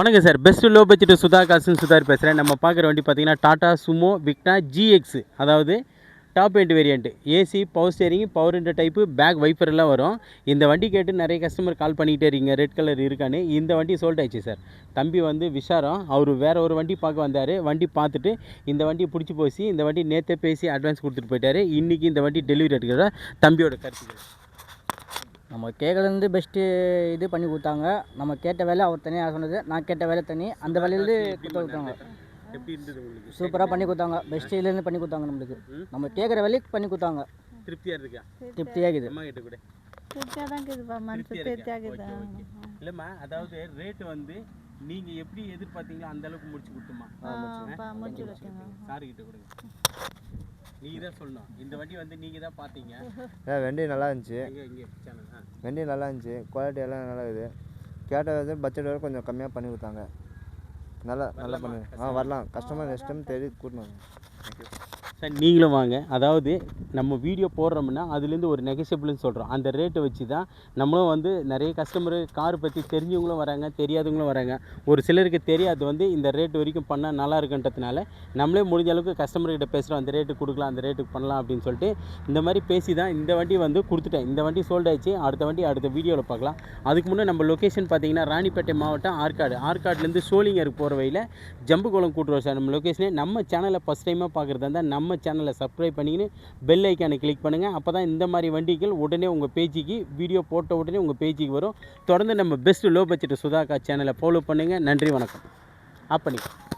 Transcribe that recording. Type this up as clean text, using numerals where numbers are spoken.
வணக்கம் sir. Best low budget சுதா காசுன்னு சுதார் பேசுகிறேன். நம்ம பார்க்குற வண்டி பார்த்தீங்கன்னா டாடா சுமோ விக்னா GX, அதாவது top end variant. AC, power steering, power window type, back wiper எல்லாம் வரும். இந்த வண்டி கேட்டு நிறைய கஸ்டமர் கால் பண்ணிக்கிட்டே இருக்கீங்க, ரெட் கலர் இருக்கான்னு. இந்த வண்டி சோல்ட் ஆயிடுச்சு சார். தம்பி வந்து விஷாரம், அவர் வேறு ஒரு வண்டி பார்க்க வந்தார். வண்டி பார்த்துட்டு இந்த வண்டி பிடிச்சி போச்சு. இந்த வண்டி நேற்றே பேசி அட்வான்ஸ் கொடுத்துட்டு போயிட்டார். இன்றைக்கி இந்த வண்டி டெலிவரி எடுக்கிற தம்பியோட கருத்துக்கள். நம்ம கேட்குறது பெஸ்ட்டு இது பண்ணி கொடுத்தாங்க. நம்ம கேட்ட வேலை அவர் தனியாக சொன்னது, நான் கேட்ட வேலை தனி. அந்த வேலையிலேருந்து கொடுத்தாங்க. எப்படி இருந்தது உங்களுக்கு? சூப்பராக பண்ணி கொடுத்தாங்க. பெஸ்ட்டு இதுலேருந்து பண்ணி கொடுத்தாங்க. நம்மளுக்கு நம்ம கேட்குற வேலைக்கு பண்ணி கொடுத்தாங்க. திருப்தியாக இருக்கா? திருப்தியாக இருக்குது. அம்மா கிட்ட கூட திருப்தியாக தான் இருக்குதுப்பா, மனசு திருப்தியாக இருக்குது. இல்லைம்மா, அதாவது ரேட்டு வந்து நீங்கள் எப்படி எதிர்பார்த்தீங்களோ அந்த அளவுக்கு முடிச்சு கொடுத்துமா? முடிச்சு கொடுத்துங்க. சாரு கிட்ட கொடுங்க, நீங்கள் தான் சொல்லணும். இந்த வண்டி வந்து நீங்கள் தான் பார்த்தீங்க. வண்டி நல்லா இருந்துச்சு. இங்கே சேனல் வண்டி நல்லா இருந்துச்சு. குவாலிட்டி எல்லாம் நல்லா இருக்குது. கேட்ட வந்து பட்ஜெட் வரை கொஞ்சம் கம்மியாக பண்ணி கொடுத்தாங்க. நல்லா பண்ணி வரலாம். கஸ்டமர் நெக்ஸ்ட் டைம் தேடி கூட்டணும். சார் நீங்களும் வாங்க. அதாவது நம்ம வீடியோ போடுறோம்னா அதுலேருந்து ஒரு நெகசியபிள்னு சொல்கிறோம். அந்த ரேட்டை வச்சு தான் நம்மளும் வந்து நிறைய கஸ்டமரு கார் பற்றி தெரிஞ்சவங்களும் வராங்க, தெரியாதவங்களும் வராங்க. ஒரு சிலருக்கு தெரியாது வந்து இந்த ரேட் வரைக்கும் பண்ணால் நல்லா இருக்குன்றதுனால நம்மளே முடிஞ்ச அளவுக்கு கஸ்டமர்கிட்ட பேசுகிறோம். அந்த ரேட்டு கொடுக்கலாம், அந்த ரேட்டுக்கு பண்ணலாம் அப்படின்னு சொல்லிட்டு இந்த மாதிரி பேசி தான் இந்த வண்டி வந்து கொடுத்துட்டேன். இந்த வண்டி சோல்ட் ஆயிடுச்சு. அடுத்த வண்டி அடுத்த வீடியோவில் பார்க்கலாம். அதுக்கு முன்னே நம்ம லொக்கேஷன் பார்த்தீங்கன்னா ராணிப்பேட்டை மாவட்டம் ஆற்காடுலேருந்து சோளிங்கருக்கு போகிற வழியில் ஜம்புகுளம் கூட்டுறோம் சார் நம்ம லொக்கேஷனே. நம்ம சேனலை ஃபஸ்ட் டைமாக பார்க்குறதா இருந்தால் நம்ம சேனலை சப்ஸ்கிரைப் பண்ணிக்கின்னு பெல் ஐக்கானை கிளிக் பண்ணுங்கள். அப்போ தான் இந்த மாதிரி வண்டிகள் உடனே உங்கள் பேஜுக்கு வீடியோ போட்ட உடனே உங்கள் பேஜுக்கு வரும். தொடர்ந்து நம்ம பெஸ்ட் லோ பட்ஜெட் சுதாகா சேனலை ஃபாலோ பண்ணுங்கள். நன்றி, வணக்கம். ஆப் பண்ணிக்கலாம்.